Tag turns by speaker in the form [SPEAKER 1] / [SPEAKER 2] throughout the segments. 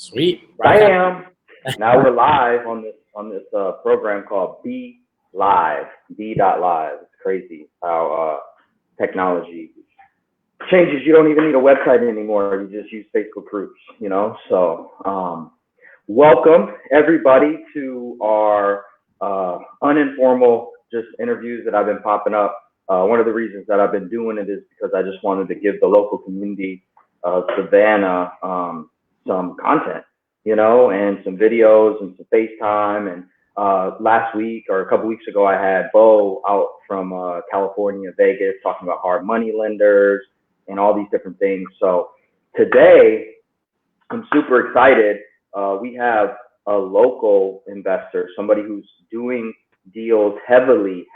[SPEAKER 1] Sweet.
[SPEAKER 2] Bam! Now we're live on this program called Be Live. B.live. It's crazy how technology changes. You don't even need a website anymore. You just use Facebook groups, you know? So welcome everybody to our uninformal just interviews that I've been popping up. One of the reasons that I've been doing it is because I just wanted to give the local community of Savannah some content, you know, and some videos and some FaceTime. And last week or a couple weeks ago, I had Bo out from California, Vegas, talking about hard money lenders and all these different things. So today, I'm super excited. We have a local investor, somebody who's doing deals heavily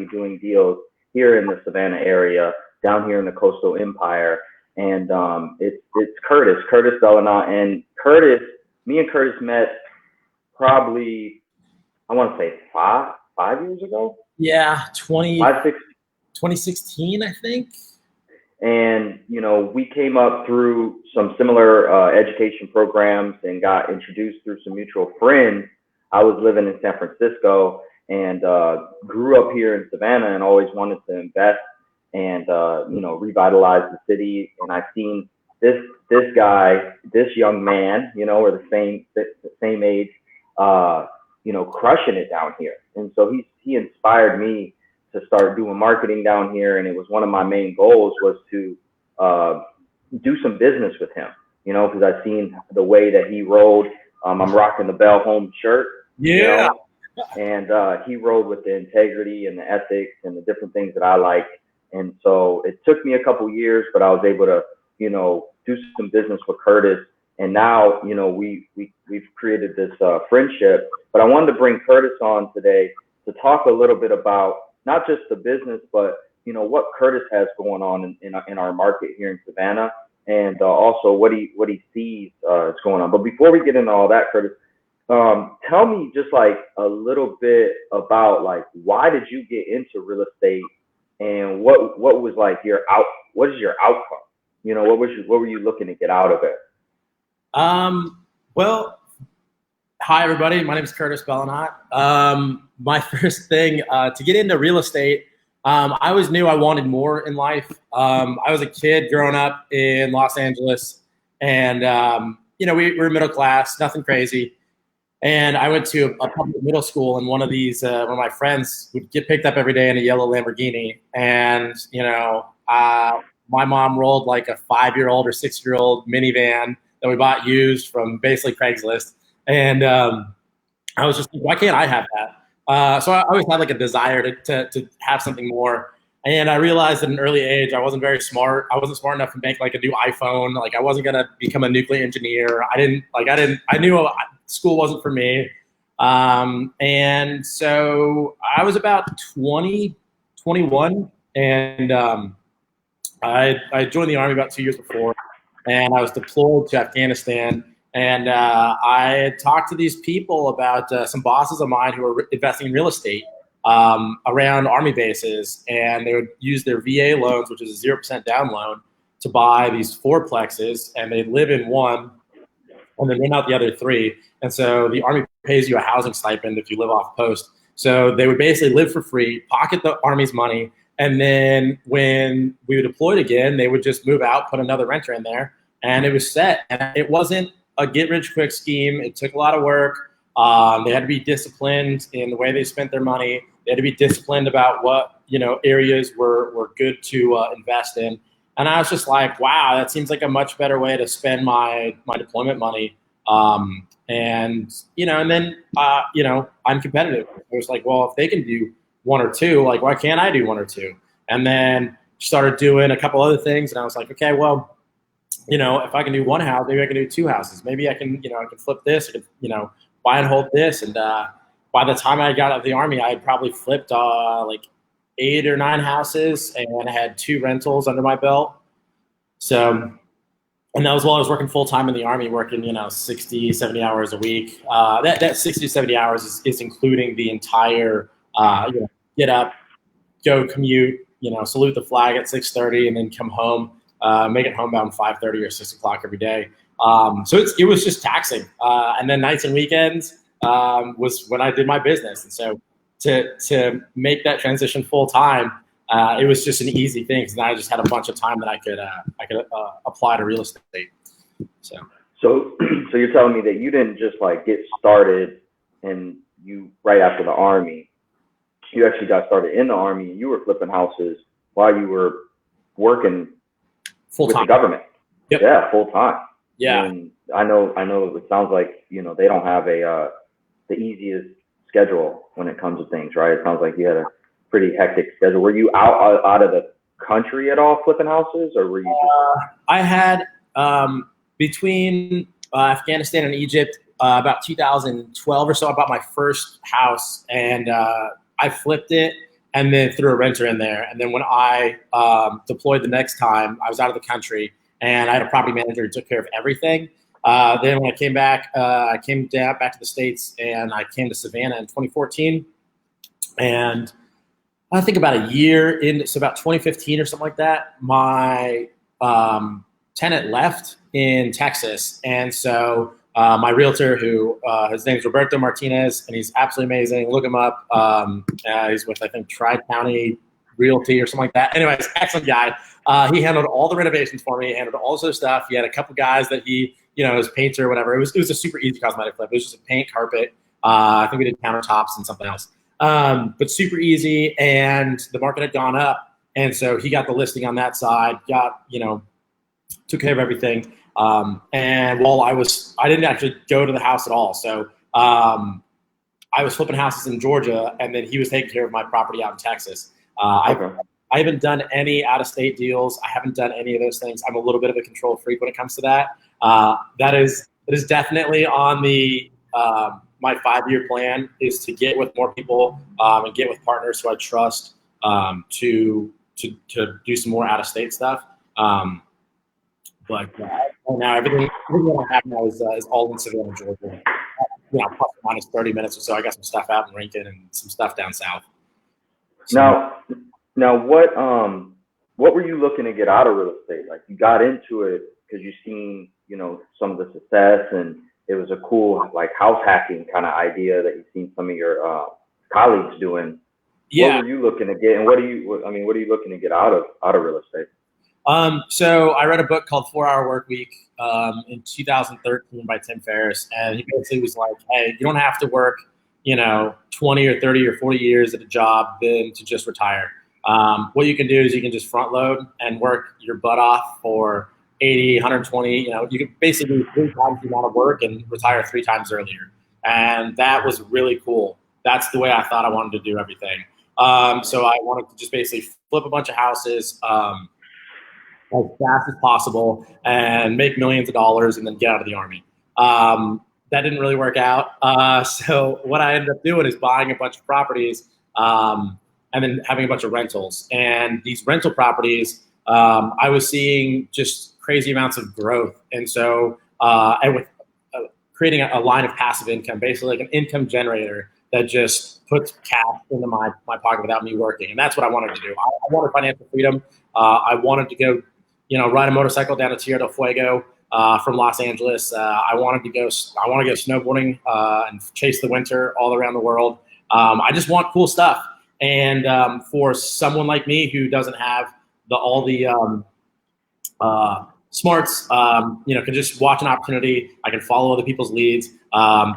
[SPEAKER 2] doing deals here in the Savannah area, down here in the Coastal Empire. And it's Curtis Bellenot. And me and Curtis met probably, I want to say five years ago.
[SPEAKER 1] Yeah, 2016, I think.
[SPEAKER 2] And, you know, we came up through some similar education programs and got introduced through some mutual friends. I was living in San Francisco and grew up here in Savannah and always wanted to invest and, you know, revitalize the city. And I've seen this guy, this young man, you know, we're the same age, you know, crushing it down here. And so he inspired me to start doing marketing down here. And it was one of my main goals was to do some business with him, you know, because I've seen the way that he rolled. I'm rocking the Bell Home shirt.
[SPEAKER 1] Yeah.
[SPEAKER 2] You know? And he rolled with the integrity and the ethics and the different things that I like. And so it took me a couple years, but I was able to, you know, do some business with Curtis. And now, you know, we've created this friendship. But I wanted to bring Curtis on today to talk a little bit about not just the business, but, you know, what Curtis has going on in our market here in Savannah, and also what he sees is going on. But before we get into all that, Curtis, tell me just like a little bit about like why did you get into real estate, and what was like what is your outcome? You know, what were you looking to get out of it?
[SPEAKER 1] Well, hi everybody. My name is Curtis Bellenot. My first thing to get into real estate, I always knew I wanted more in life. I was a kid growing up in Los Angeles, and you know, we were middle class, nothing crazy. And I went to a public middle school, and one of my friends would get picked up every day in a yellow Lamborghini. And, you know, my mom rolled like a 5-year-old or 6-year-old minivan that we bought used from basically Craigslist. And I was just like, why can't I have that? So I always had like a desire to have something more. And I realized at an early age, I wasn't very smart. I wasn't smart enough to make like a new iPhone. Like I wasn't going to become a nuclear engineer. I knew school wasn't for me. And so I was about 20, 21. And I joined the Army about 2 years before. And I was deployed to Afghanistan. And I had talked to these people about some bosses of mine who were investing in real estate around Army bases, and they would use their VA loans, which is a 0% down loan, to buy these fourplexes, and they'd live in one and then rent out the other 3. And so the Army pays you a housing stipend if you live off post. So they would basically live for free, pocket the Army's money, and then when we would deploy again, they would just move out, put another renter in there, and it was set. And it wasn't a get-rich-quick scheme. It took a lot of work. They had to be disciplined in the way they spent their money. They had to be disciplined about what, you know, areas were good to invest in. And I was just like, wow, that seems like a much better way to spend my deployment money. And, you know, and then, you know, I'm competitive. I was like, well, if they can do 1 or 2, like, why can't I do 1 or 2? And then started doing a couple other things. And I was like, okay, well, you know, if I can do 1 house, maybe I can do 2 houses. Maybe I can, you know, I can flip this, I can, you know, buy and hold this. And by the time I got out of the Army, I had probably flipped like 8 or 9 houses, and I had 2 rentals under my belt. So, and that was while I was working full time in the Army, working, you know, 60, 70 hours a week. That 60 to 70 hours is including the entire, you know, get up, go commute, you know, salute the flag at 6:30 and then come home, make it homebound 5:30 or 6 o'clock every day. So it was just taxing. And then nights and weekends was when I did my business. And so to make that transition full time, it was just an easy thing because I just had a bunch of time that I could apply to real estate.
[SPEAKER 2] So you're telling me that you didn't just like get started and you right after the Army, you actually got started in the Army and you were flipping houses while you were working
[SPEAKER 1] full time
[SPEAKER 2] with the government.
[SPEAKER 1] Yep.
[SPEAKER 2] Yeah, full time.
[SPEAKER 1] Yeah.
[SPEAKER 2] And I know it sounds like, you know, they don't have the easiest schedule when it comes to things, right? It sounds like you had a pretty hectic schedule. Were you out of the country at all flipping houses, or were you just...
[SPEAKER 1] I had between Afghanistan and Egypt, about 2012 or so, I bought my first house, and I flipped it and then threw a renter in there. And then when I deployed the next time, I was out of the country, and I had a property manager who took care of everything. Then when I came back, I came back to the States, and I came to Savannah in 2014. And I think about a year in, so about 2015 or something like that, my tenant left in Texas. And so my realtor, who his name's Roberto Martinez, and he's absolutely amazing. Look him up. He's with, I think, Tri-County Realty or something like that. Anyways, excellent guy. He handled all the renovations for me, handled all this stuff. He had a couple guys that he, his painter or whatever. It was a super easy cosmetic flip. It was just a paint, carpet. I think we did countertops and something else. But super easy, and the market had gone up. And so he got the listing on that side, took care of everything. And while I didn't actually go to the house at all. So I was flipping houses in Georgia, and then he was taking care of my property out in Texas. I haven't done any out-of-state deals. I haven't done any of those things. I'm a little bit of a control freak when it comes to that. That is definitely on the my 5-year plan, is to get with more people and get with partners who I trust to do some more out-of-state stuff. But now everything that I have now is all in Savannah, Georgia. Plus or minus 30 minutes or so. I got some stuff out in Rankin and some stuff down south. So,
[SPEAKER 2] Now, what were you looking to get out of real estate? Like, you got into it because you seen, some of the success, and it was a cool, like, house hacking kind of idea that you've seen some of your colleagues doing.
[SPEAKER 1] Yeah.
[SPEAKER 2] What were you looking to get, and what are you looking to get out of real estate?
[SPEAKER 1] So I read a book called 4-Hour Work Week in 2013 by Tim Ferriss, and he basically was like, hey, you don't have to work, 20 or 30 or 40 years at a job then to just retire. What you can do is you can just front load and work your butt off for 80, 120. You can basically do 3 times the amount of work and retire 3 times earlier. And that was really cool. That's the way I thought I wanted to do everything. So I wanted to just basically flip a bunch of houses as fast as possible and make millions of dollars and then get out of the Army. That didn't really work out. So what I ended up doing is buying a bunch of properties and then having a bunch of rentals. And these rental properties, I was seeing just crazy amounts of growth. And so and with creating a line of passive income, basically like an income generator that just puts cash into my pocket without me working. And that's what I wanted to do. I wanted financial freedom. I wanted to go, ride a motorcycle down to Tierra del Fuego from Los Angeles. I want to go snowboarding and chase the winter all around the world. I just want cool stuff. And for someone like me who doesn't have all the smarts, can just watch an opportunity. I can follow other people's leads.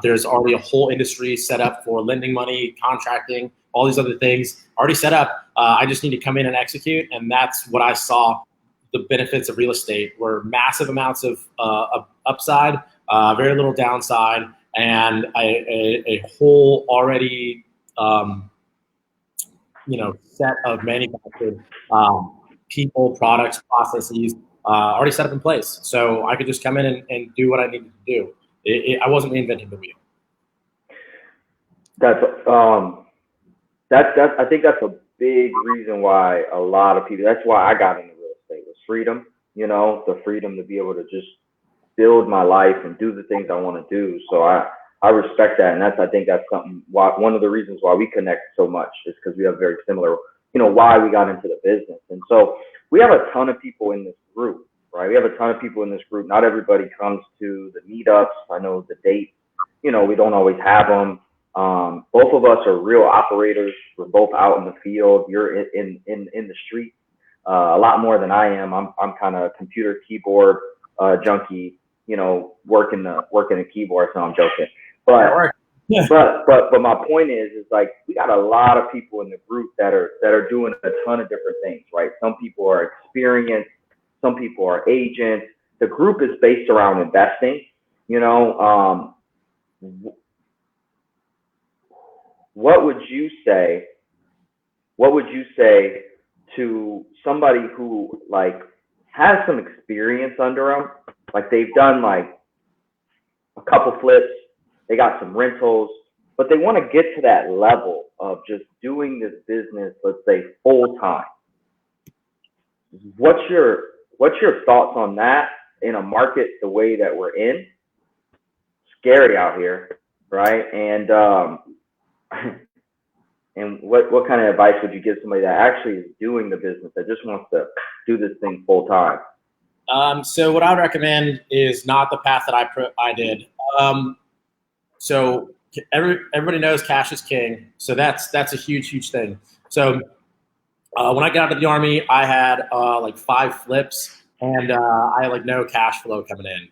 [SPEAKER 1] There's already a whole industry set up for lending money, contracting, all these other things already set up. I just need to come in and execute. And that's what I saw. The benefits of real estate were massive amounts of upside, very little downside, and a whole already, set of manufactured people, products, processes already set up in place. So I could just come in and do what I needed to do. I wasn't reinventing the wheel.
[SPEAKER 2] I think that's a big reason why a lot of people. That's why I got into real estate, was freedom. The freedom to be able to just build my life and do the things I want to do. So I respect that, and I think that's something. One of the reasons why we connect so much is because we have very similar. Why we got into the business, and so we have a ton of people in this group, right? We have a ton of people in this group. Not everybody comes to the meetups. I know the dates, we don't always have them. Both of us are real operators. We're both out in the field. You're in the street a lot more than I am. I'm kind of computer keyboard junkie, working the keyboard. So I'm joking, but. Yeah. But my point is like we got a lot of people in the group that are doing a ton of different things, right? Some people are experienced, some people are agents. The group is based around investing. What would you say to somebody who like has some experience under them, like they've done like a couple flips, they got some rentals, but they want to get to that level of just doing this business, let's say full time. What's your thoughts on that in a market the way that we're in? Scary out here, right? And and what kind of advice would you give somebody that actually is doing the business, that just wants to do this thing full time?
[SPEAKER 1] So what I would recommend is not the path that I did. So everybody knows cash is king. So that's a huge thing. So when I got out of the Army, I had like 5 flips, and I had like no cash flow coming in.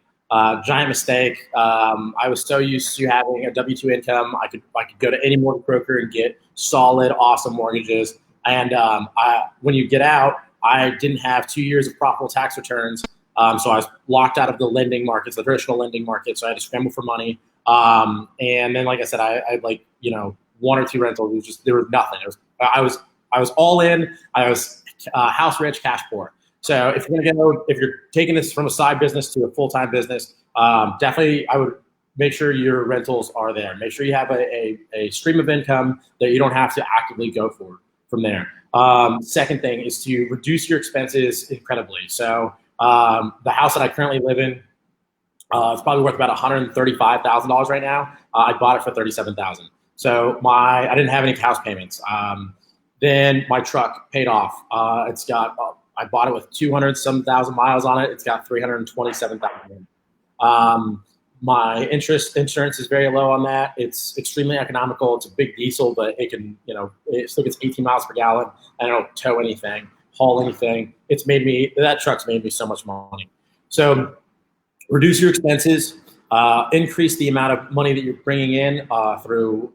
[SPEAKER 1] Giant mistake. I was so used to having a W-2 income. I could go to any mortgage broker and get solid, awesome mortgages. And when you get out, I didn't have 2 years of profitable tax returns. So I was locked out of the lending markets, the traditional lending market. So I had to scramble for money. And then, like I said, I had like, 1 or 2 rentals. There was nothing. I was all in. I was house rich, cash poor. So if you're taking this from a side business to a full-time business, definitely I would make sure your rentals are there. Make sure you have a stream of income that you don't have to actively go for from there. Second thing is to reduce your expenses incredibly. So the house that I currently live in, it's probably worth about $135,000 right now. I bought it for $37,000. So I didn't have any house payments. Then my truck paid off. I bought it with 200-some thousand miles on it. It's got 327,000. My insurance is very low on that. It's extremely economical. It's a big diesel, but it can, it still gets 18 miles per gallon. I don't tow anything, haul anything. That truck's made me so much money. So reduce your expenses, increase the amount of money that you're bringing in through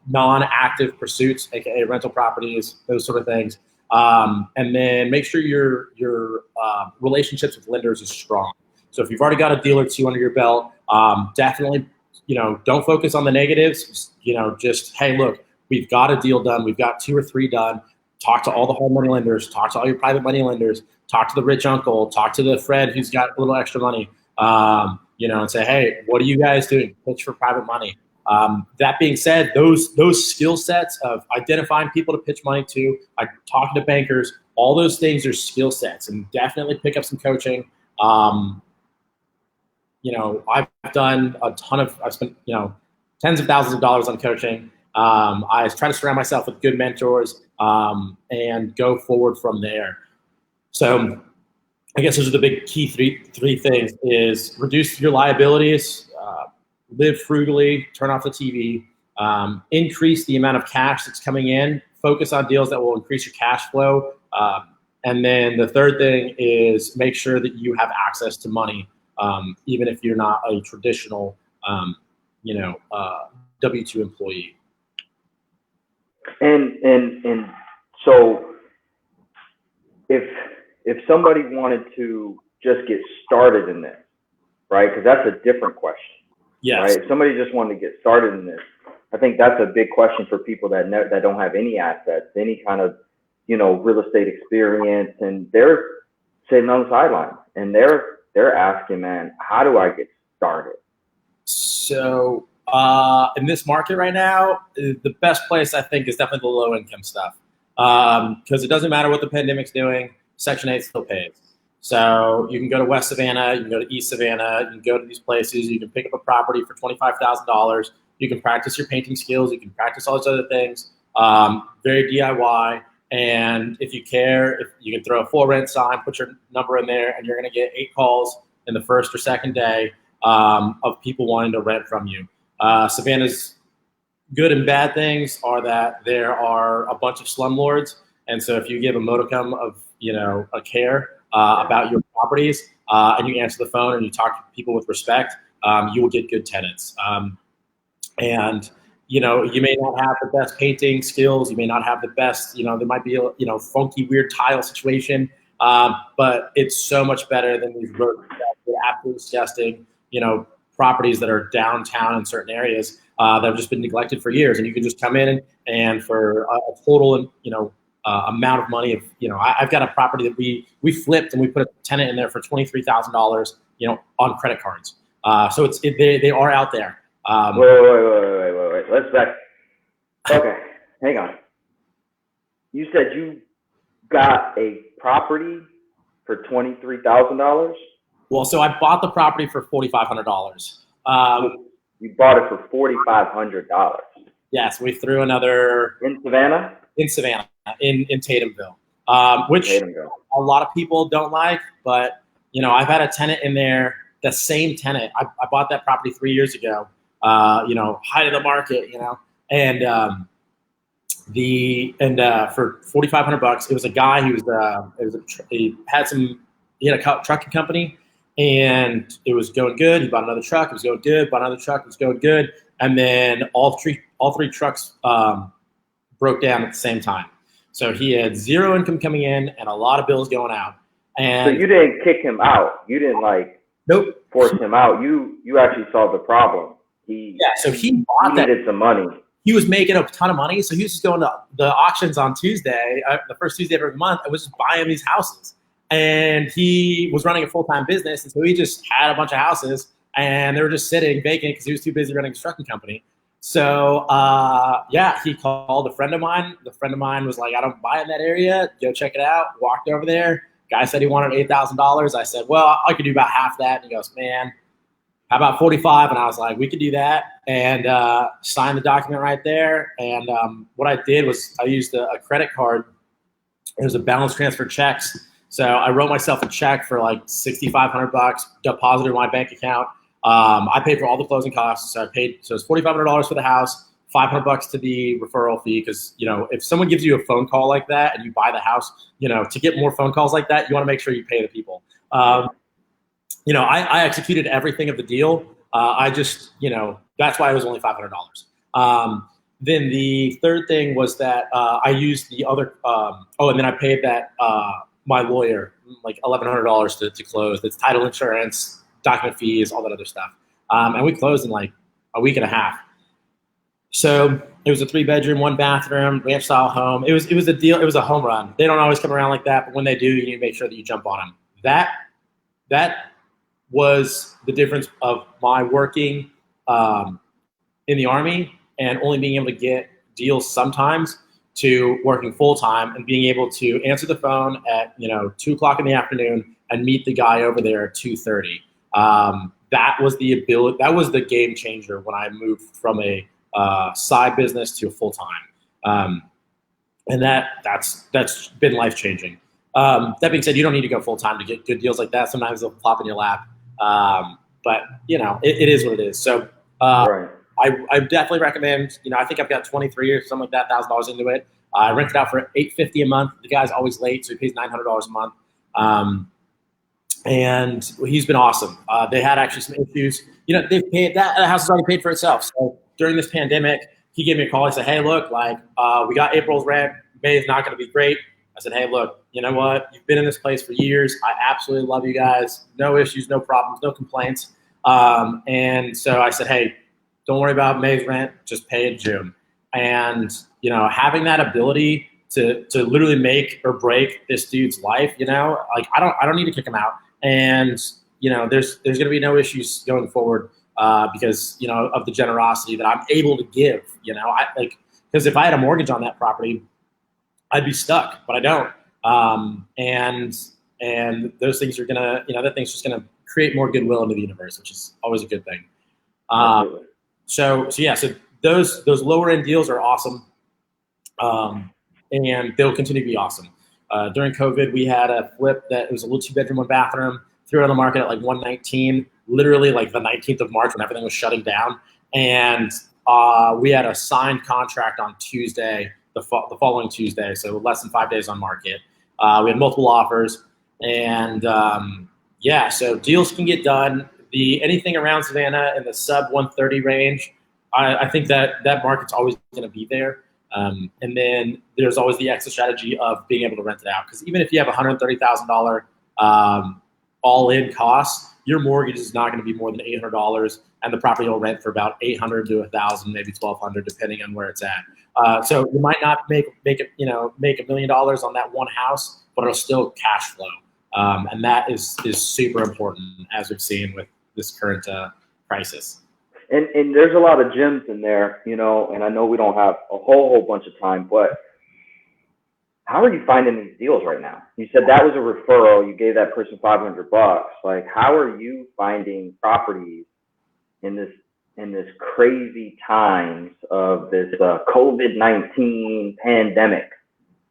[SPEAKER 1] non-active pursuits, aka rental properties, those sort of things. And then make sure your relationships with lenders is strong. So if you've already got a deal or 2 under your belt, definitely, don't focus on the negatives. Just, hey, look, we've got a deal done. We've got 2 or 3 done. Talk to all the home money lenders. Talk to all your private money lenders. Talk to the rich uncle. Talk to the friend who's got a little extra money. And say, hey, what are you guys doing? Pitch for private money. That being said, those skill sets of identifying people to pitch money to, talking to bankers, all those things are skill sets, and definitely pick up some coaching. I've done I've spent, tens of thousands of dollars on coaching. I try to surround myself with good mentors, and go forward from there. So I guess those are the big key three things: is reduce your liabilities, live frugally, turn off the TV, increase the amount of cash that's coming in, focus on deals that will increase your cash flow. And then the third thing is make sure that you have access to money, even if you're not a traditional, W-2 employee.
[SPEAKER 2] And so if somebody wanted to just get started in this, right? Because that's a different question.
[SPEAKER 1] Yes.
[SPEAKER 2] Right? If somebody just wanted to get started in this, I think that's a big question for people that don't have any assets, any kind of, real estate experience, and they're sitting on the sidelines and they're asking, man, how do I get started?
[SPEAKER 1] So in this market right now, the best place I think is definitely the low income stuff, because it doesn't matter what the pandemic's doing, Section 8 still pays. So you can go to West Savannah, you can go to East Savannah, you can go to these places, you can pick up a property for $25,000, you can practice your painting skills, you can practice all those other things, very DIY. And if you care, if you can throw a full rent sign, put your number in there, and you're going to get 8 calls in the first or second day of people wanting to rent from you. Savannah's good and bad things are that there are a bunch of slumlords, and so if you give a modicum of a care about your properties and you answer the phone and you talk to people with respect, you will get good tenants. And you may not have the best painting skills, you may not have the best, there might be a funky weird tile situation, but it's so much better than these absolutely disgusting properties that are downtown in certain areas that have just been neglected for years. And you can just come in and for a total amount of money of I've got a property that we flipped and we put a tenant in there for $23,000 on credit cards. So they are out there.
[SPEAKER 2] Wait. Let's back. Okay, hang on. You said you got a property for $23,000?
[SPEAKER 1] Well, so I bought the property for $4,500.
[SPEAKER 2] You bought it for $4,500?
[SPEAKER 1] Yes, we threw another
[SPEAKER 2] in Savannah.
[SPEAKER 1] In Savannah, in Tatumville, which
[SPEAKER 2] Tatumville.
[SPEAKER 1] A lot of people don't like, but I've had a tenant in there. The same tenant. I bought that property 3 years ago. Height of the market, and for $4,500, it was a guy who he had a trucking company, and it was going good. He bought another truck, it was going good. Bought another truck, it was going good, and then all three trucks broke down at the same time. So he had zero income coming in and a lot of bills going out. And
[SPEAKER 2] so you didn't kick him out. You didn't
[SPEAKER 1] nope.
[SPEAKER 2] force him out. You actually solved the problem.
[SPEAKER 1] So he bought that.
[SPEAKER 2] He needed some money.
[SPEAKER 1] He was making a ton of money, so he was just going to the auctions on Tuesday, the first Tuesday of every month, and was just buying these houses. And he was running a full-time business, and so he just had a bunch of houses, and they were just sitting vacant because he was too busy running a trucking company. So, he called a friend of mine. The friend of mine was like, I don't buy in that area. Go check it out. Walked over there. Guy said he wanted $8,000. I said, well, I could do about half that. And he goes, man, how about 45? And I was like, we could do that. And signed the document right there. And what I did was I used a credit card. It was a balance transfer checks. So I wrote myself a check for like $6,500, deposited in my bank account. I paid for all the closing costs. So it's $4,500 for the house, $500 to the referral fee. Because if someone gives you a phone call like that and you buy the house, to get more phone calls like that, you want to make sure you pay the people. I executed everything of the deal. I just, that's why it was only $500. Then the third thing was that I used the other. And then I paid that my lawyer like $1,100 to close. That's title insurance, document fees, all that other stuff. And we closed in like a week and a half. So it was a 3-bedroom, 1-bathroom, ranch style home. It was a deal. It was a home run. They don't always come around like that, but when they do, you need to make sure that you jump on them. That was the difference of my working in the Army and only being able to get deals sometimes to working full time and being able to answer the phone at 2:00 in the afternoon and meet the guy over there at 2:30. That was the ability. That was the game changer when I moved from a side business to a full time, and that's been life changing. That being said, you don't need to go full time to get good deals like that. Sometimes they'll plop in your lap, but it is what it is. So
[SPEAKER 2] Right.
[SPEAKER 1] I definitely recommend. I think I've got 23 or something like that $1,000 into it. I rent it out for $850 a month. The guy's always late, so he pays $900 a month. And he's been awesome. They had actually some issues. They've paid that house has already paid for itself. So during this pandemic, he gave me a call. He said, "Hey, look, we got April's rent. May is not going to be great." I said, "Hey, look, you know what? You've been in this place for years. I absolutely love you guys. No issues, no problems, no complaints." And so I said, "Hey, don't worry about May's rent. Just pay in June." And having that ability to literally make or break this dude's life, I don't need to kick him out. And there's going to be no issues going forward because of the generosity that I'm able to give. Because if I had a mortgage on that property, I'd be stuck, but I don't. And those things are gonna, that thing's just gonna create more goodwill into the universe, which is always a good thing. So those lower end deals are awesome. and they'll continue to be awesome. During COVID, we had a flip that was a little 2-bedroom, 1-bathroom, threw it on the market at like 119, literally like the 19th of March when everything was shutting down. And we had a signed contract on Tuesday, the following Tuesday, so less than 5 days on market. We had multiple offers, and so deals can get done. Anything around Savannah in the sub 130 range, I think that market's always going to be there. And then there's always the exit strategy of being able to rent it out. Because even if you have $130,000 all-in costs, your mortgage is not going to be more than $800, and the property will rent for about $800 to $1,000, maybe $1,200, depending on where it's at. So you might not make $1 million on that one house, but it'll still cash flow, and that is super important, as we've seen with this current crisis.
[SPEAKER 2] And there's a lot of gems in there, and I know we don't have a whole bunch of time, but how are you finding these deals right now? You said that was a referral. You gave that person $500. Like, how are you finding properties in this crazy times of this COVID-19 pandemic?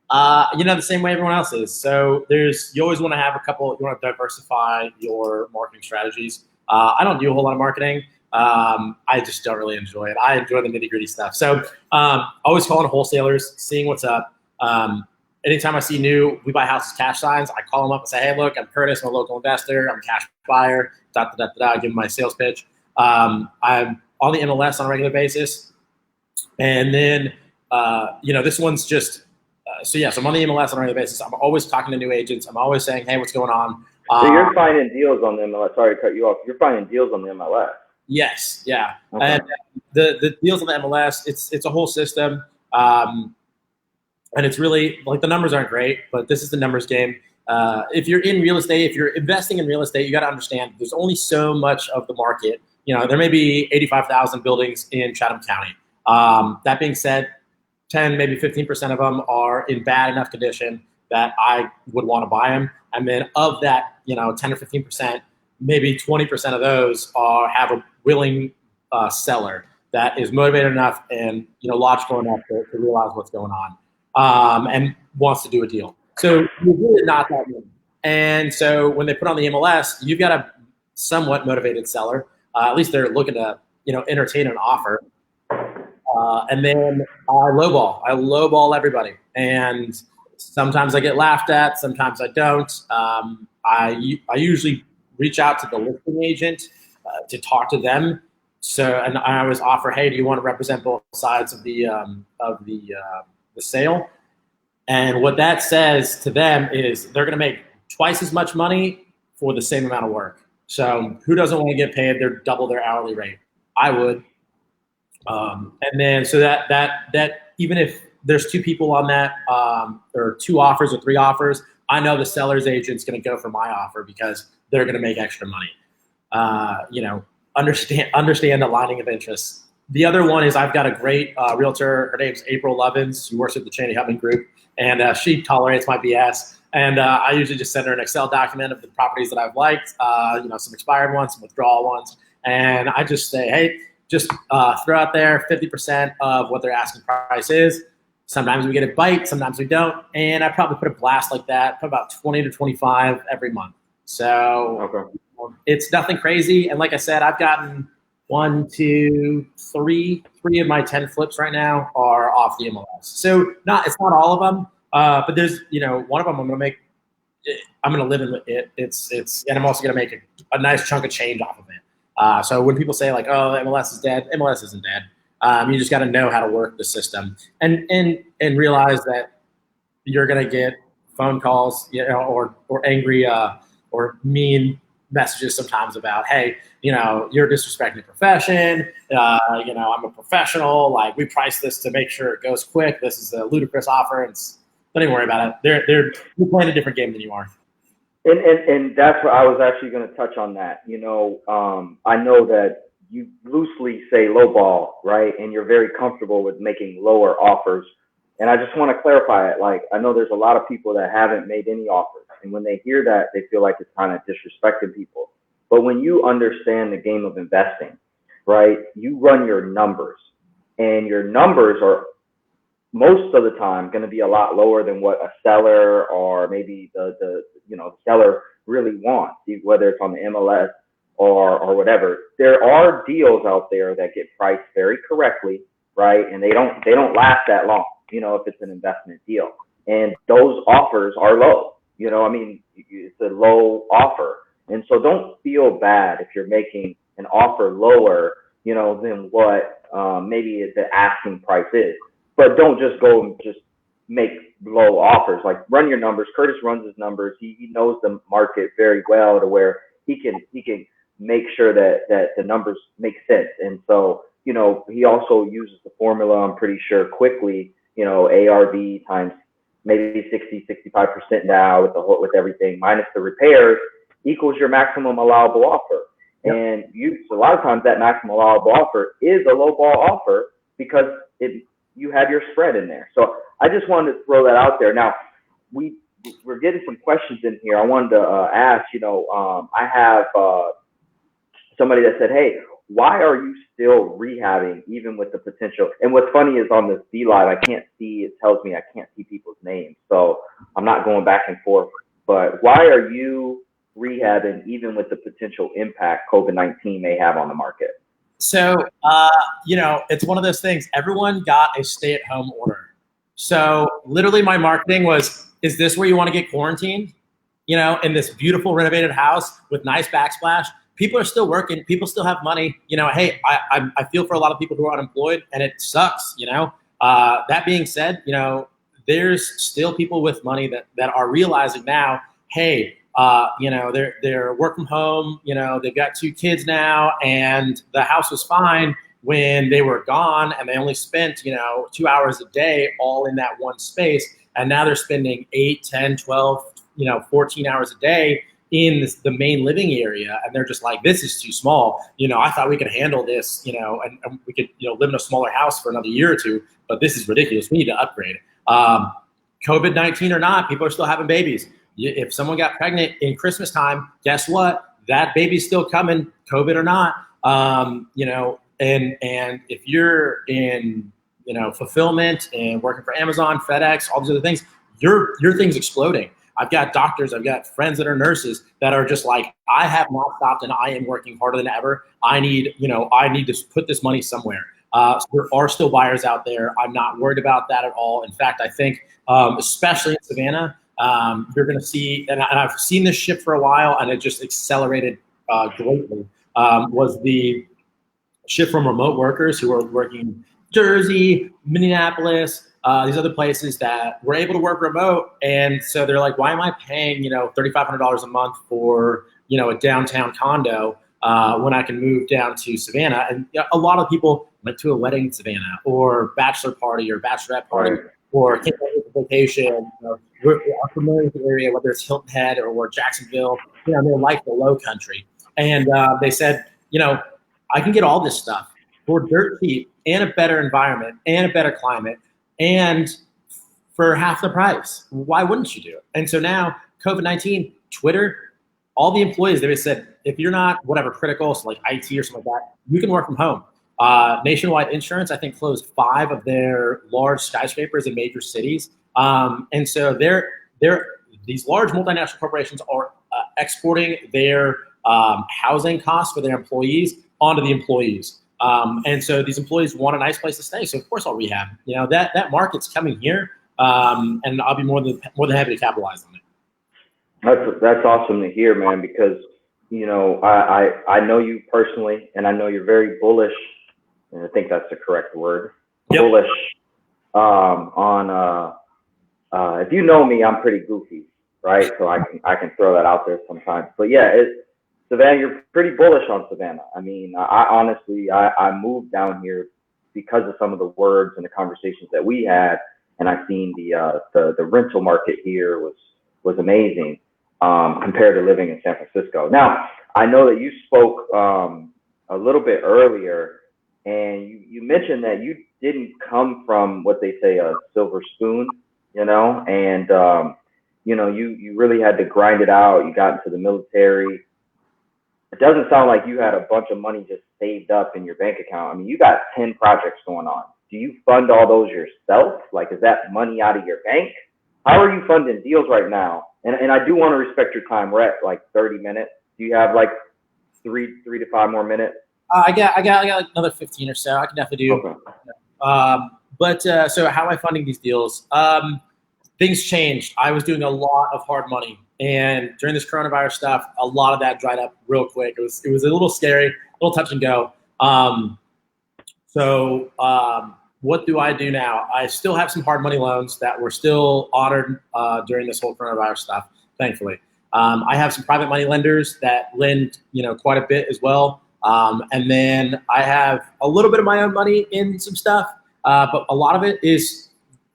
[SPEAKER 1] The same way everyone else is. So you always want to have you want to diversify your marketing strategies. I don't do a whole lot of marketing. I just don't really enjoy it. I enjoy the nitty-gritty stuff. So always calling wholesalers, seeing what's up. Anytime I see new We Buy Houses cash signs, I call them up and say, hey, look, I'm Curtis. I'm a local investor. I'm a cash buyer. I give them my sales pitch. I'm on the MLS on a regular basis. And then, this one's just so I'm on the MLS on a regular basis. I'm always talking to new agents. I'm always saying, hey, what's going on?
[SPEAKER 2] So you're finding deals on the MLS. Sorry to cut you off. You're finding deals on the MLS.
[SPEAKER 1] Yes, yeah.
[SPEAKER 2] Okay.
[SPEAKER 1] And the deals on the MLS, it's a whole system. And it's really, like, the numbers aren't great, but this is the numbers game. If you're in real estate, if you're investing in real estate, you got to understand there's only so much of the market. There may be 85,000 buildings in Chatham County. That being said, 10, maybe 15% of them are in bad enough condition that I would want to buy them. And then of that, 10 or 15%, maybe 20% of those have a willing seller that is motivated enough and logical enough to realize what's going on and wants to do a deal. So you're really not that many. And so when they put on the MLS, you've got a somewhat motivated seller. At least they're looking to entertain an offer. And then I lowball everybody. And sometimes I get laughed at, sometimes I don't. I usually reach out to the listing agent to talk to them. And I always offer, hey, do you want to represent both sides of the sale? And what that says to them is they're going to make twice as much money for the same amount of work. So who doesn't want to get paid double their hourly rate? I would. And then so that even if there's two people on that, or two offers or three offers, I know the seller's agent's going to go for my offer because they're going to make extra money. Understand aligning of interests. The other one is I've got a great realtor. Her name's April Lovins. She works with the Cheney Hubman Group, and she tolerates my BS. And I usually just send her an Excel document of the properties that I've liked, some expired ones, some withdrawal ones. And I just say, hey, just throw out there 50% of what their asking price is. Sometimes we get a bite, sometimes we don't. And I probably put a blast like that, put about 20 to 25 every month. So It's nothing crazy. And like I said, I've gotten 1, 2, 3 of my 10 flips right now are off the MLS. So it's not all of them, but there's, one of them I'm going to live in it. And I'm also going to make a nice chunk of change off of it. So when people say like, oh, MLS is dead, MLS isn't dead. You just got to know how to work the system and realize that you're going to get phone calls, or angry or mean messages sometimes about, hey, you're disrespecting the profession. I'm a professional. Like, we price this to make sure it goes quick. This is a ludicrous offer. Don't even worry about it. They're playing a different game than you are.
[SPEAKER 2] And that's what I was actually going to touch on that. I know that you loosely say lowball, right? And you're very comfortable with making lower offers. And I just want to clarify it. Like, I know there's a lot of people that haven't made any offers. And when they hear that, they feel like it's kind of disrespecting people. But when you understand the game of investing, right, you run your numbers. And your numbers are most of the time going to be a lot lower than what a seller or maybe the seller really wants, whether it's on the MLS or whatever. There are deals out there that get priced very correctly, right? And they don't last that long, if it's an investment deal. And those offers are low. It's a low offer. And so don't feel bad if you're making an offer lower, than what maybe the asking price is. But don't just go and just make low offers. Like, run your numbers. Curtis runs his numbers. He knows the market very well to where he can make sure that the numbers make sense. And so, he also uses the formula, I'm pretty sure, quickly, ARV times maybe 60-65% now with everything minus the repairs equals your maximum allowable offer. Yep. And so a lot of times that maximum allowable offer is a low ball offer because you have your spread in there. So I just wanted to throw that out there. Now we're getting some questions in here. I wanted to ask, I have somebody that said, hey, why are you still rehabbing even with the potential? And what's funny is on this B Live, I can't see, it tells me I can't see people's names. So I'm not going back and forth, but why are you rehabbing even with the potential impact COVID-19 may have on the market?
[SPEAKER 1] So, it's one of those things. Everyone got a stay-at-home order. So literally my marketing was, is this where you want to get quarantined? In this beautiful renovated house with nice backsplash. People are still working. People still have money. Hey, I feel for a lot of people who are unemployed, and it sucks. That being said, there's still people with money that are realizing now, hey, they're work from home. They've got 2 kids now, and the house was fine when they were gone, and they only spent 2 hours a day all in that one space, and now they're spending 8, 10, 12, 14 hours a day in the main living area, and they're just like, this is too small. I thought we could handle this, and we could live in a smaller house for another year or 2, but this is ridiculous. We need to upgrade. COVID-19 or not, people are still having babies. If someone got pregnant in Christmas time, guess what? That baby's still coming, COVID or not. And if you're in, fulfillment and working for Amazon, FedEx, all these other things, your thing's exploding. I've got doctors, I've got friends that are nurses that are just like, I have not stopped and I am working harder than ever. I need to put this money somewhere. So there are still buyers out there. I'm not worried about that at all. In fact, I think, especially in Savannah, you're going to see, and I've seen this shift for a while, and it just accelerated greatly, was the shift from remote workers who are working Jersey, Minneapolis, these other places that were able to work remote. And so they're like, why am I paying, $3,500 a month for, a downtown condo when I can move down to Savannah? And a lot of people went to a wedding in Savannah, or bachelor party or bachelorette party, right, or came away for vacation. We're familiar with the area, whether it's Hilton Head or Jacksonville. They like the low country. And they said, I can get all this stuff for dirt cheap and a better environment and a better climate and for half the price. Why wouldn't you do it? And so now COVID-19, Twitter, all the employees, they said, if you're not critical, so like IT or something like that, you can work from home. Nationwide Insurance, I think, closed 5 of their large skyscrapers in major cities. And so these large multinational corporations are exporting their housing costs for their employees onto the employees. And so these employees want a nice place to stay. So of course I'll rehab. That market's coming here, and I'll be more than happy to capitalize on it.
[SPEAKER 2] That's awesome to hear, man, because I know you personally, and I know you're very bullish, and I think that's the correct word. Yep. Bullish on if you know me, I'm pretty goofy, right? So I can throw that out there sometimes. But yeah, Savannah, you're pretty bullish on Savannah. I mean, I honestly moved down here because of some of the words and the conversations that we had, and I seen the rental market here was amazing compared to living in San Francisco. Now, I know that you spoke a little bit earlier, and you mentioned that you didn't come from what they say a silver spoon, and you really had to grind it out. You got into the military. It doesn't sound like you had a bunch of money just saved up in your bank account. I mean, you got 10 projects going on. do you fund all those yourself? Like, is that money out of your bank? How are you funding deals right now? And I do want to respect your time. We're at like 30 minutes. Do you have like three to 5 more minutes?
[SPEAKER 1] I got like another 15 or so. I can definitely do.
[SPEAKER 2] Okay.
[SPEAKER 1] So how am I funding these deals? Things changed. I was doing a lot of hard money, and during this coronavirus stuff, a lot of that dried up real quick. It was a little scary, a little touch and go. What do I do now? I still have some hard money loans that were still honored during this whole coronavirus stuff, thankfully. I have some private money lenders that lend, quite a bit as well. And then I have a little bit of my own money in some stuff, but a lot of it is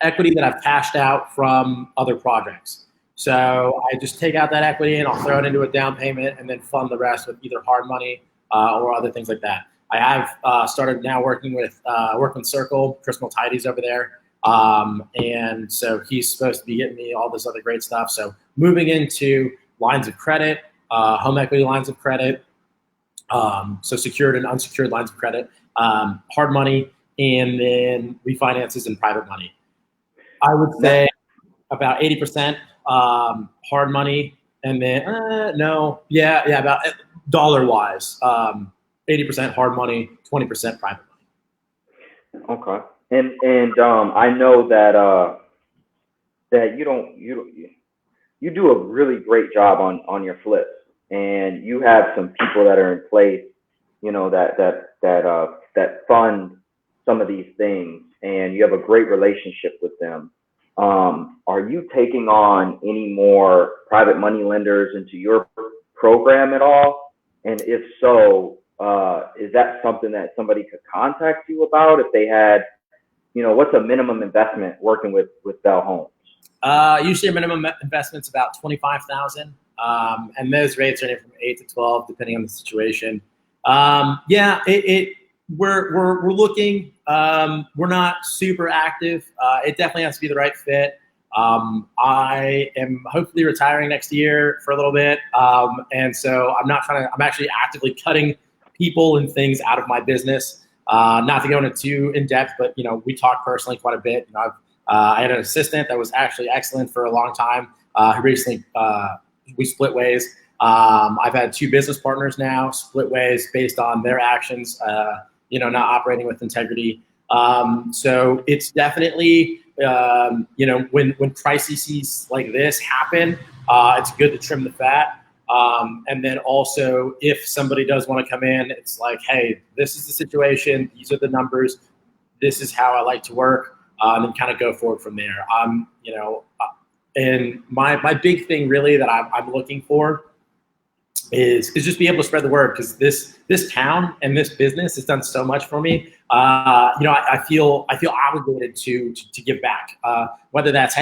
[SPEAKER 1] equity that I've cashed out from other projects. So I just take out that equity and I'll throw it into a down payment and then fund the rest with either hard money or other things like that. I have started now working with Circle, Chris Multides over there. And so he's supposed to be getting me all this other great stuff. So moving into lines of credit, home equity lines of credit, so secured and unsecured lines of credit, hard money, and then refinances and private money. I would say about 80% hard money, and then about dollar-wise, 80% hard money, 20% private money.
[SPEAKER 2] Okay, and I know that you do a really great job on your flips, and you have some people that are in place, that fund some of these things, and you have a great relationship with them. Are you taking on any more private money lenders into your program at all? And if so, is that something that somebody could contact you about if they had, what's a minimum investment working with Bell Homes?
[SPEAKER 1] Usually a minimum investment's about $25,000, and those rates are anywhere from 8 to 12 depending on the situation. We're looking. We're not super active. It definitely has to be the right fit. I am hopefully retiring next year for a little bit, and so I'm actually actively cutting people and things out of my business. Not to go into too in depth, but we talk personally quite a bit. I had an assistant that was actually excellent for a long time. Who recently we split ways. I've had 2 business partners now split ways based on their actions. Not operating with integrity. So it's definitely when crises like this happen, it's good to trim the fat. And then also, if somebody does want to come in, it's like, hey, this is the situation. These are the numbers. This is how I like to work. And then kind of go forward from there. And my big thing really that I'm looking for is just be able to spread the word, because this town and this business has done so much for me. I feel obligated to give back. Whether that's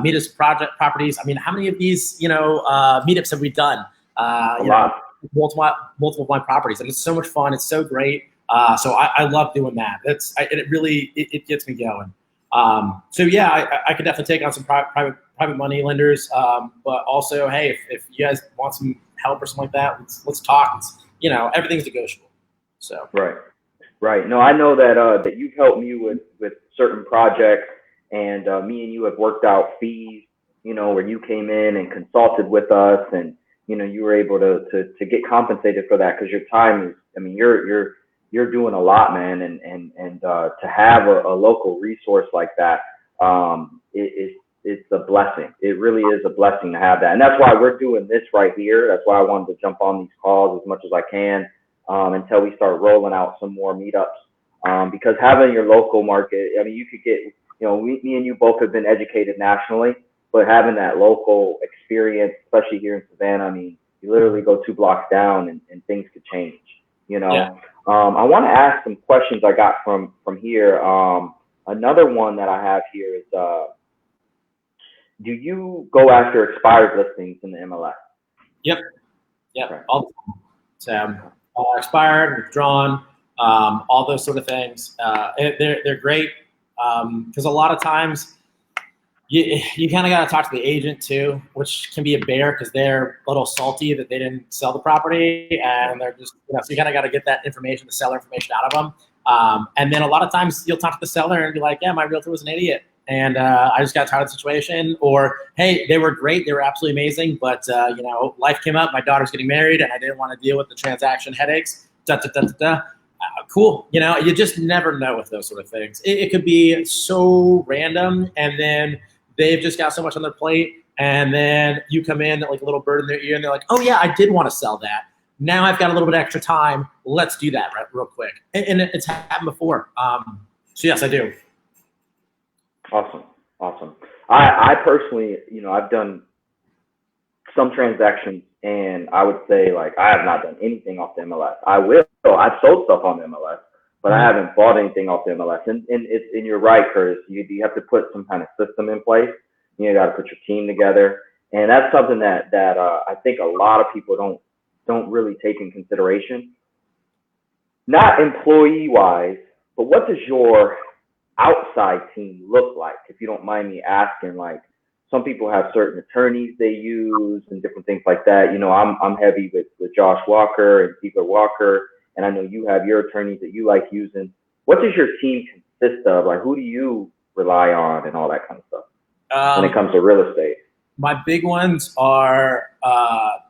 [SPEAKER 1] meet us project properties. I mean, how many of these meetups have we done?
[SPEAKER 2] A lot.
[SPEAKER 1] Multiple of my properties, and it's so much fun. It's so great. So I love doing that. It really gets me going. I could definitely take on some private money lenders. But also, hey, if you guys want some help or something like that, let's talk. Everything's negotiable. So
[SPEAKER 2] right. No, I know that you've helped me with certain projects, and me and you have worked out fees. Where you came in and consulted with us, and you were able to get compensated for that, because your time is. I mean, you're doing a lot, man, and to have a local resource like that, it's a blessing. It really is a blessing to have that, and that's why we're doing this right here. That's why I wanted to jump on these calls as much as I can until we start rolling out some more meetups. Because having your local market, I mean, you could get, me and you both have been educated nationally, but having that local experience, especially here in Savannah, I mean, you literally go 2 blocks down and things could change.
[SPEAKER 1] Yeah.
[SPEAKER 2] I want to ask some questions I got from here. Another one that I have here is, do you go after expired listings in the MLS?
[SPEAKER 1] Yep.
[SPEAKER 2] Okay.
[SPEAKER 1] All the time. Expired, withdrawn, all those sort of things. They're great because a lot of times you kind of got to talk to the agent too, which can be a bear because they're a little salty that they didn't sell the property, and they're just so you kind of got to get that information, the seller information out of them. And then a lot of times you'll talk to the seller and be like, yeah, my realtor was an idiot. And I just got tired of the situation. Or, hey, they were great. They were absolutely amazing. But, life came up. My daughter's getting married and I didn't want to deal with the transaction headaches. Cool. You just never know with those sort of things. It could be so random. And then they've just got so much on their plate. And then you come in like a little bird in their ear and they're like, oh, yeah, I did want to sell that. Now I've got a little bit extra time. Let's do that real quick. And it's happened before. So, yes, I do.
[SPEAKER 2] Awesome. I personally, I've done some transactions, and I would say like I have not done anything off the MLS. I've sold stuff on the MLS, but I haven't bought anything off the MLS. And you're right, Curtis. You have to put some kind of system in place. You got to put your team together, and that's something that I think a lot of people don't really take in consideration. Not employee wise, but what does your outside team look like, if you don't mind me asking? Like, some people have certain attorneys they use and different things like that. I'm heavy with Josh Walker and Ziegler Walker, and I know you have your attorneys that you like using. What does your team consist of? Like, who do you rely on and all that kind of stuff when it comes to real estate?
[SPEAKER 1] My big ones are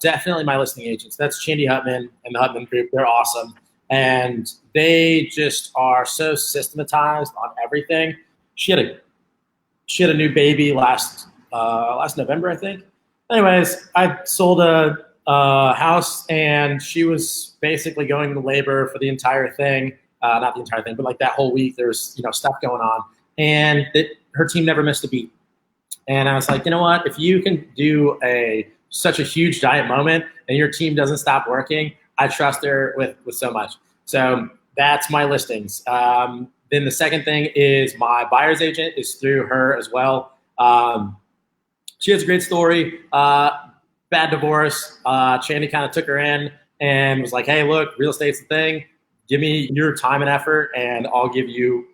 [SPEAKER 1] definitely my listing agents. That's Chandy Hutman and the Hutman Group. They're awesome. And they just are so systematized on everything. She had a new baby last November, I think. Anyways, I sold a house, and she was basically going into labor for the entire thing. Not the entire thing, but like that whole week, there's stuff going on, and her team never missed a beat. And I was like, you know what? If you can do such a huge giant moment, and your team doesn't stop working, I trust her with so much. So that's my listings. Then the second thing is my buyer's agent is through her as well. She has a great story. Bad divorce. Chandy kind of took her in and was like, hey, look, real estate's the thing. Give me your time and effort, and I'll give you,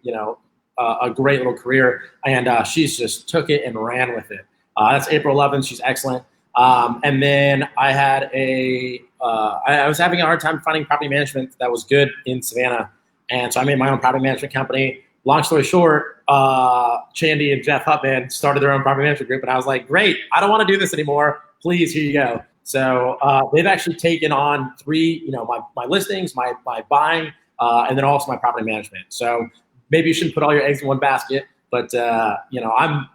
[SPEAKER 1] a great little career. And she's just took it and ran with it. That's April 11th. She's excellent. And then I had I was having a hard time finding property management that was good in Savannah. And so I made my own property management company. Long story short, Chandy and Jeff Hutman started their own property management group. And I was like, great, I don't want to do this anymore. Please, here you go. So they've actually taken on 3, my listings, my buying, and then also my property management. So maybe you shouldn't put all your eggs in one basket, but I'm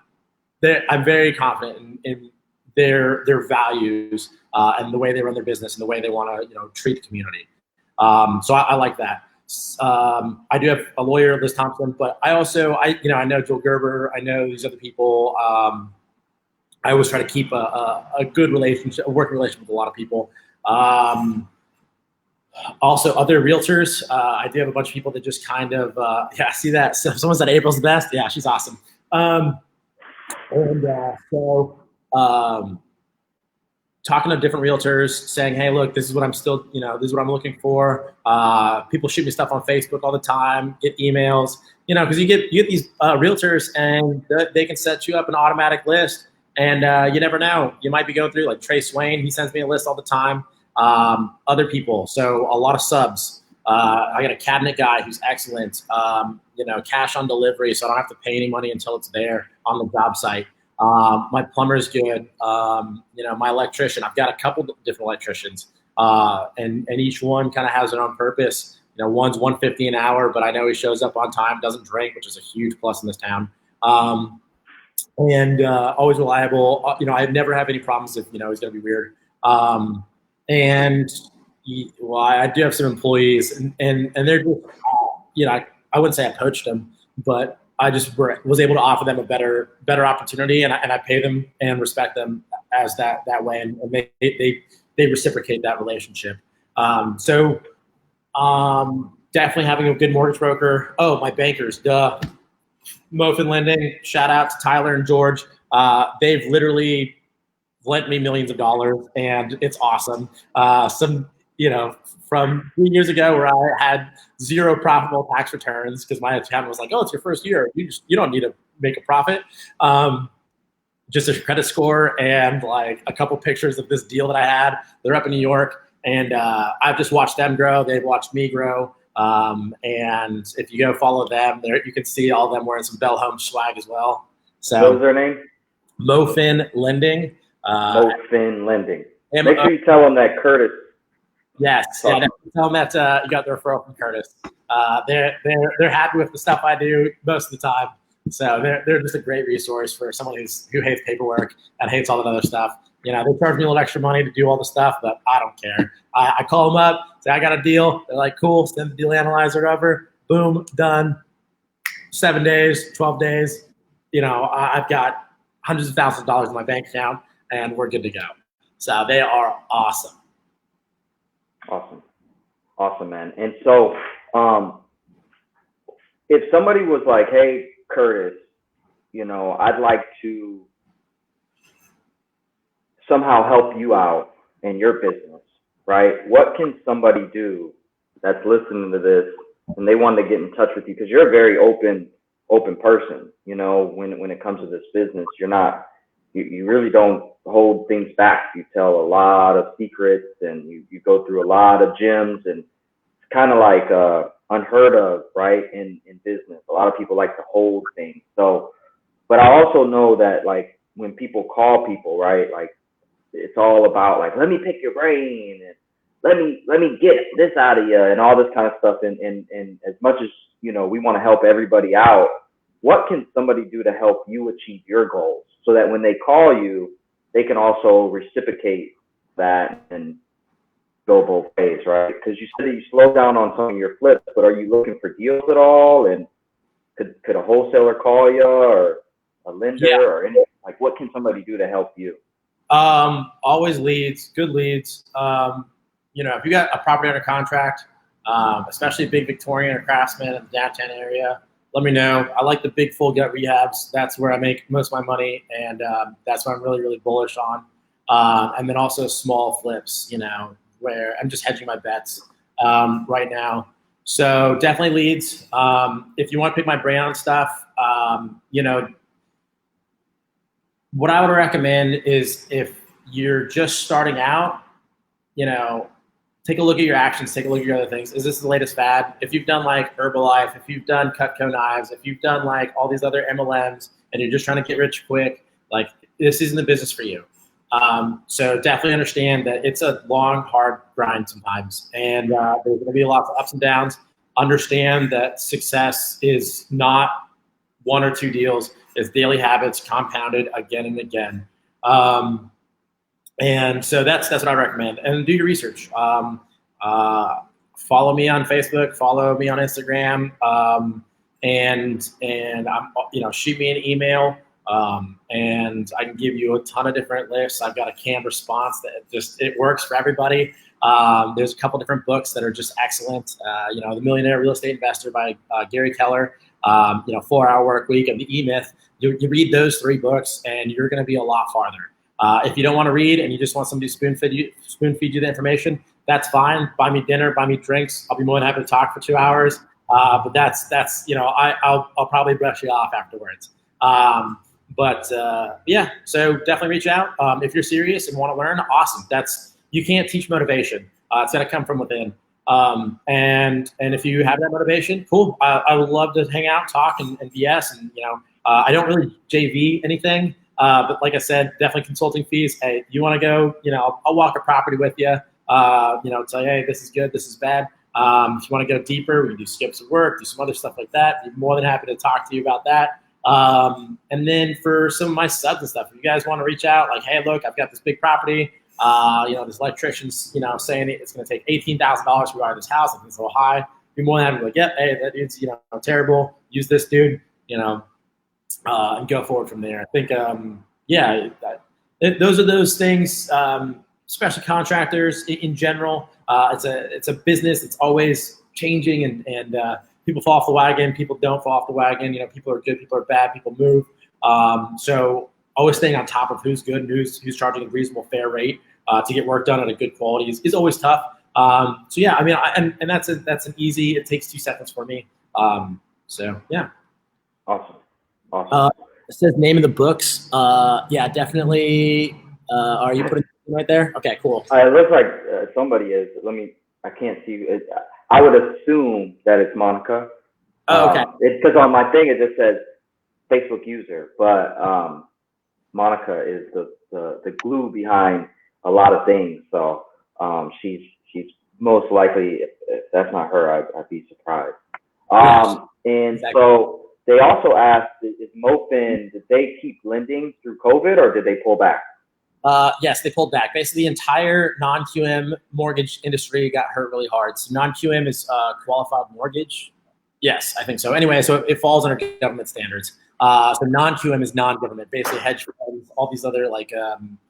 [SPEAKER 1] very confident in their values and the way they run their business and the way they want to treat the community. So I like that. I do have a lawyer, Liz Thompson, but I know Joel Gerber. I know these other people. I always try to keep a good relationship, a working relationship with a lot of people. Also, other realtors. I do have a bunch of people that just kind of, see that. So someone said April's the best. Yeah, she's awesome. Talking to different realtors, saying, hey, look, this is what I'm this is what I'm looking for. People shoot me stuff on Facebook all the time, get emails, because you get these realtors, and they can set you up an automatic list, and you never know. You might be going through, like Trey Swain, he sends me a list all the time. Other people, so a lot of subs. I got a cabinet guy who's excellent, cash on delivery, so I don't have to pay any money until it's there on the job site. My plumber's good. My electrician, I've got a couple different electricians, and each one kind of has their own purpose. One's $150 an hour, but I know he shows up on time, doesn't drink, which is a huge plus in this town. And always reliable. I never have any problems if, he's going to be weird. I do have some employees, and they're just, I wouldn't say I poached them, but I just was able to offer them a better opportunity, and I pay them and respect them as that way, and they reciprocate that relationship. Definitely having a good mortgage broker. Oh, my bankers, duh. Mofin Lending, shout out to Tyler and George. They've literally lent me millions of dollars, and it's awesome. From 3 years ago where I had 0 profitable tax returns because my accountant was like, oh, it's your first year. You don't need to make a profit. Just a credit score and like a couple pictures of this deal that I had. They're up in New York, and I've just watched them grow. They've watched me grow. And if you go follow them, there you can see all of them wearing some Bell Home swag as well. So
[SPEAKER 2] what was their name?
[SPEAKER 1] Mofin Lending.
[SPEAKER 2] Mofin Lending. Make sure you tell them that Curtis.
[SPEAKER 1] Yes, yeah, tell them that you got the referral from Curtis. They're happy with the stuff I do most of the time. So they're just a great resource for someone who hates paperwork and hates all that other stuff. They charge me a little extra money to do all the stuff, but I don't care. I call them up, say I got a deal. They're like, cool, send the deal analyzer over. Boom, done. 7 days, 12 days. I've got hundreds of thousands of dollars in my bank account, and we're good to go. So they are awesome.
[SPEAKER 2] Awesome, man. And so if somebody was like, hey, Curtis, I'd like to somehow help you out in your business, right? What can somebody do that's listening to this and they want to get in touch with you? Because you're a very open person, when it comes to this business. You really don't hold things back. You tell a lot of secrets, and you go through a lot of gyms, and it's kind of like unheard of, right? In business, a lot of people like to hold things. So, but I also know that like when people call people, right, like it's all about like, let me pick your brain and let me get this out of you and all this kind of stuff. And as much as we want to help everybody out, what can somebody do to help you achieve your goals so that when they call you, they can also reciprocate that and go both ways, right? Because you said that you slow down on some of your flips, but are you looking for deals at all? And could a wholesaler call you or a lender or anything? Like, what can somebody do to help you?
[SPEAKER 1] Always leads, good leads. If you got a property under contract, especially a big Victorian or Craftsman in the downtown area, let me know. I like the big full gut rehabs. That's where I make most of my money, and that's what I'm really, really bullish on. And then also small flips, where I'm just hedging my bets right now. So definitely leads. If you want to pick my brain on stuff, what I would recommend is if you're just starting out, take a look at your actions, take a look at your other things. Is this the latest fad? If you've done like Herbalife, if you've done Cutco knives, if you've done like all these other MLMs and you're just trying to get rich quick, like this isn't the business for you. So definitely understand that it's a long, hard grind sometimes. And there's going to be lots of ups and downs. Understand that success is not one or two deals. It's daily habits compounded again and again. And so that's what I recommend. And do your research. Follow me on Facebook. Follow me on Instagram. And I'm, shoot me an email. And I can give you a ton of different lists. I've got a canned response that it works for everybody. There's a couple different books that are just excellent. The Millionaire Real Estate Investor by Gary Keller. 4-Hour Work Week and the E-Myth. You read those 3 books and you're going to be a lot farther. If you don't want to read and you just want somebody to spoon feed you the information, that's fine. Buy me dinner, buy me drinks. I'll be more than happy to talk for 2 hours. But that's I'll probably brush you off afterwards. So definitely reach out. If you're serious and want to learn, awesome. You can't teach motivation. It's got to come from within. And if you have that motivation, cool. I would love to hang out, talk, and BS. And I don't really JV anything. But like I said, definitely consulting fees. Hey, you want to go? I'll walk a property with you. Tell you, hey, this is good, this is bad. If you want to go deeper, we can do skips of work, do some other stuff like that. I'm more than happy to talk to you about that. And then for some of my subs and stuff, if you guys want to reach out, like, hey, look, I've got this big property. This electrician's, saying it's going to take $18,000 to rewire this house. I think it's a little high. Be more than happy to be like, yep, hey, that dude's, terrible. Use this dude, and go forward from there. I think, those are those things, especially contractors in general. It's a business. It's always changing and people fall off the wagon. People don't fall off the wagon. People are good. People are bad. People move. So always staying on top of who's good and who's charging a reasonable, fair rate to get work done at a good quality is always tough. And that's an easy. It takes 2 seconds for me.
[SPEAKER 2] Awesome.
[SPEAKER 1] It says name of the books. Definitely. Are you putting it right there? Okay, cool.
[SPEAKER 2] It looks like somebody is. I can't see it. I would assume that it's Monica.
[SPEAKER 1] Oh, okay.
[SPEAKER 2] It's because on my thing it just says Facebook user, but Monica is the glue behind a lot of things. So she's most likely, if that's not her, I'd be surprised. And exactly. So they also asked, is MoFin, did they keep lending through COVID or did they pull back?
[SPEAKER 1] Yes, they pulled back. Basically, the entire non-QM mortgage industry got hurt really hard. So non-QM is qualified mortgage. Yes, I think so. Anyway, so it falls under government standards. So non-QM is non-government, basically hedge funds, all these other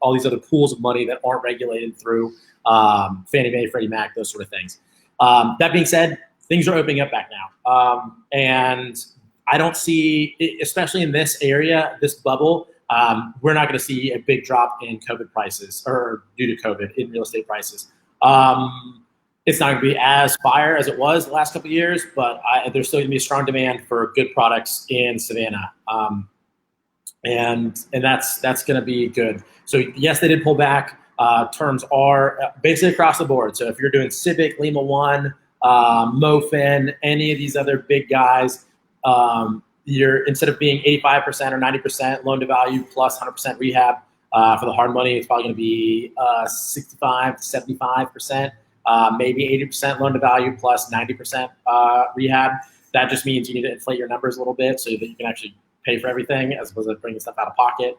[SPEAKER 1] all these other pools of money that aren't regulated through Fannie Mae, Freddie Mac, those sort of things. That being said, things are opening up back now, and I don't see, especially in this area, this bubble. We're not going to see a big drop in COVID prices or due to COVID in real estate prices. It's not going to be as fire as it was the last couple of years, but there's still going to be a strong demand for good products in Savannah. And that's going to be good. So yes, they did pull back. Terms are basically across the board. So if you're doing Civic, Lima One, MoFin, any of these other big guys, you're instead of being 85% or 90% loan to value plus 100% rehab for the hard money, it's probably going to be 65 to 75%, maybe 80% loan to value plus 90% rehab. That just means you need to inflate your numbers a little bit so that you can actually pay for everything as opposed to bringing stuff out of pocket.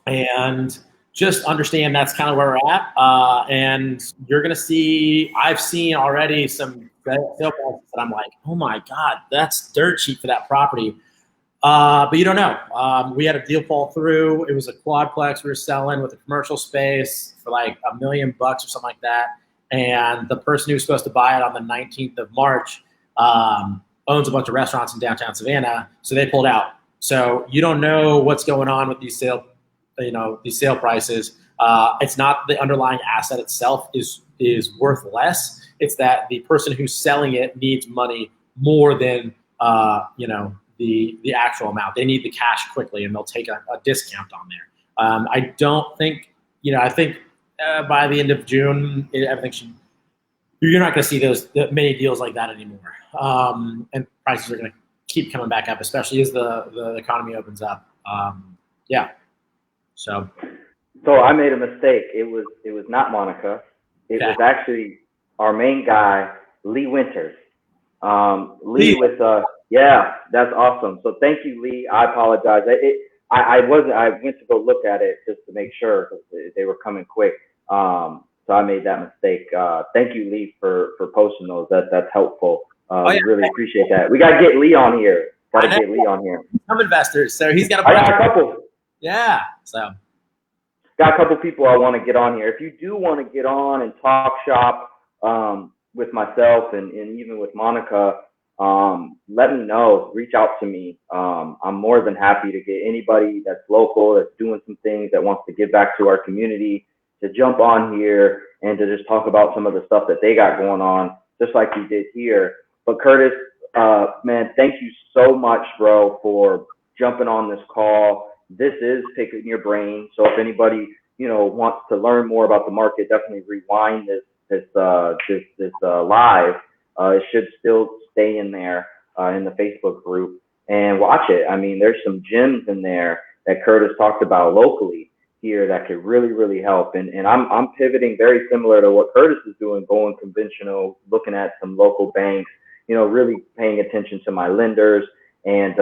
[SPEAKER 1] And just understand that's kind of where we're at. And you're going to see, I've seen already some sale prices that I'm like, oh my God, that's dirt cheap for that property. But you don't know. We had a deal fall through. It was a quadplex we were selling with a commercial space for like $1 million or something like that. And the person who was supposed to buy it on the 19th of March owns a bunch of restaurants in downtown Savannah. So they pulled out. So you don't know what's going on with these sale prices. It's not the underlying asset itself is worth less. It's that the person who's selling it needs money more than the actual amount. They need the cash quickly, and they'll take a discount on there. I don't think I think by the end of June, everything should. You're not going to see many deals like that anymore, and prices are going to keep coming back up, especially as the economy opens up. Yeah. So
[SPEAKER 2] I made a mistake. It was not Monica. It was actually our main guy, Lee Winters. Lee with yeah, that's awesome. So thank you, Lee. I apologize. I went to go look at it just to make sure they were coming quick. So I made that mistake. Thank you, Lee, for posting those. That's helpful. We really appreciate that. We gotta get Lee on here. Get Lee on here.
[SPEAKER 1] Some investors, so he's got
[SPEAKER 2] I got a couple.
[SPEAKER 1] Yeah. So
[SPEAKER 2] got a couple people I want to get on here. If you do want to get on and talk shop with myself and even with Monica, let me know. Reach out to me. I'm more than happy to get anybody that's local, that's doing some things, that wants to give back to our community, to jump on here and to just talk about some of the stuff that they got going on, just like we did here. But Curtis, man, thank you so much, bro, for jumping on this call. This is picking your brain. So if anybody, wants to learn more about the market, definitely rewind this live. It should still stay in there in the Facebook group and watch it. I mean, there's some gems in there that Curtis talked about locally here that could really, really help. And I'm pivoting very similar to what Curtis is doing, going conventional, looking at some local banks, really paying attention to my lenders and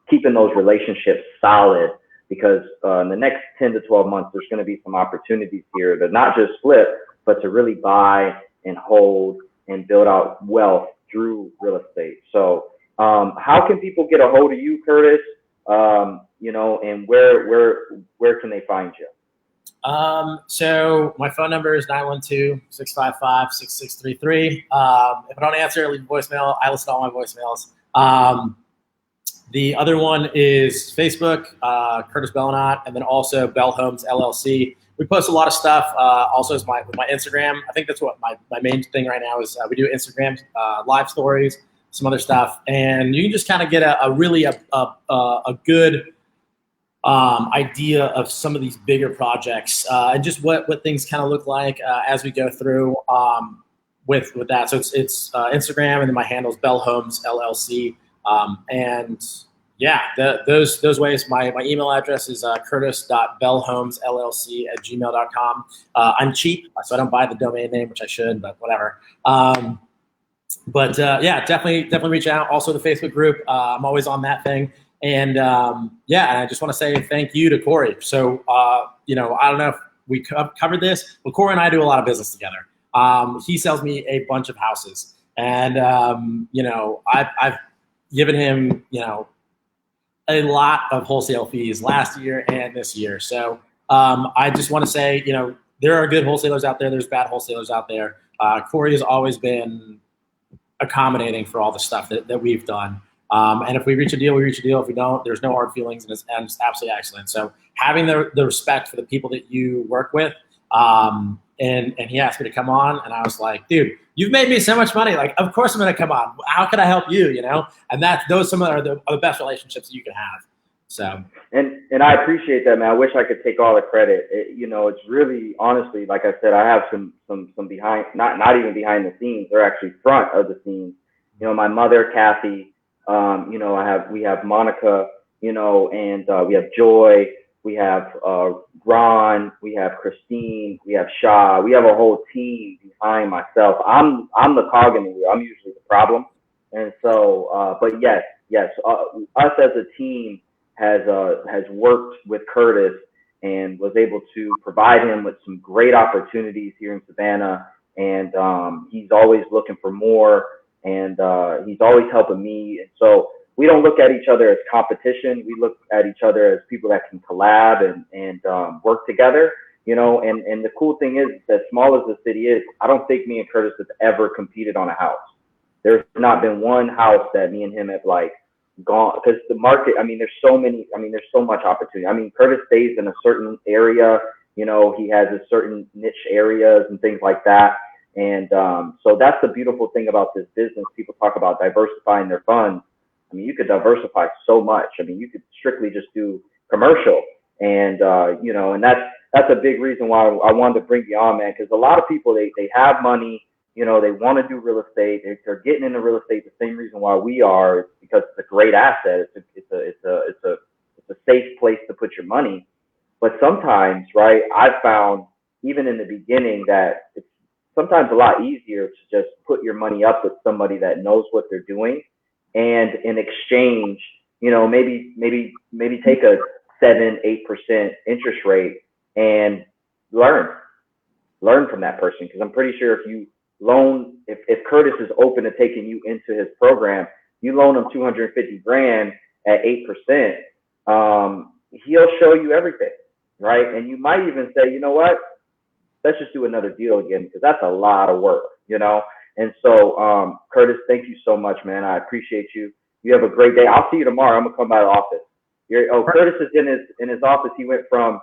[SPEAKER 2] keeping those relationships solid, because in the next 10 to 12 months, there's going to be some opportunities here to not just flip, but to really buy and hold and build out wealth through real estate. So how can people get a hold of you, Curtis? And where can they find you?
[SPEAKER 1] So my phone number is 912-655-6633. If I don't answer, leave a voicemail. I listen to all my voicemails. The other one is Facebook, Curtis Bellenot, and then also Bell Homes LLC. We post a lot of stuff. Also, is my Instagram. I think that's what my main thing right now is. We do Instagram live stories, some other stuff, and you can just kind of get a really good idea of some of these bigger projects and just what things kind of look like as we go through with that. So it's Instagram, and then my handle is Bell Homes LLC. And yeah, those ways. My email address is curtis.bellhomesllc@gmail.com. I'm cheap, so I don't buy the domain name, which I should, but whatever. But yeah, definitely reach out. Also the Facebook group. I'm always on that thing. And yeah, and I just want to say thank you to Corey. So, you know, I don't know if we covered this, but Corey and I do a lot of business together. He sells me a bunch of houses, and you know, I've given him, you know, a lot of wholesale fees last year and this year. So I just want to say, you know, there are good wholesalers out there. There's bad wholesalers out there. Corey has always been accommodating for all the stuff that we've done. And if we reach a deal, we reach a deal. If we don't, there's no hard feelings, and it's absolutely excellent. So having the respect for the people that you work with, and he asked me to come on, and I was like, dude, you've made me so much money. Like, of course I'm going to come on. How can I help you? You know, and those some are the best relationships that you can have. So.
[SPEAKER 2] And I appreciate that, man. I wish I could take all the credit. You know, it's really, honestly, like I said, I have some behind, not even behind the scenes. They're actually front of the scenes. You know, my mother, Kathy. You know, we have Monica. You know, and we have Joy. We have Ron. We have Christine. We have Shaw. We have a whole team behind myself. I'm the cog in the wheel. I'm usually the problem. And so, but yes, us as a team has worked with Curtis and was able to provide him with some great opportunities here in Savannah. And he's always looking for more, and he's always helping me. And so we don't look at each other as competition. We look at each other as people that can collab and work together, you know. And the cool thing is, as small as the city is, I don't think me and Curtis have ever competed on a house. There's not been one house that me and him have like gone, because the market, I mean, there's so much opportunity. I mean, Curtis stays in a certain area, you know, he has a certain niche areas and things like that. And so that's the beautiful thing about this business. People talk about diversifying their funds. I mean, you could diversify so much. I mean, you could strictly just do commercial, and you know, and that's a big reason why I wanted to bring you on, man. Because a lot of people, they have money, you know, they want to do real estate. They're getting into real estate the same reason why we are, is because it's a great asset. It's a safe place to put your money. But sometimes, right, I've found even in the beginning that it's sometimes a lot easier to just put your money up with somebody that knows what they're doing. And in exchange, you know, maybe take a 7-8% interest rate and learn from that person. Because I'm pretty sure if you loan, if Curtis is open to taking you into his program, you loan him $250,000 at 8%, he'll show you everything, right? And you might even say, you know what, let's just do another deal again, because that's a lot of work, you know. And so, Curtis, thank you so much, man. I appreciate you. You have a great day. I'll see you tomorrow. I'm gonna come by the office. Curtis is in his office. He went from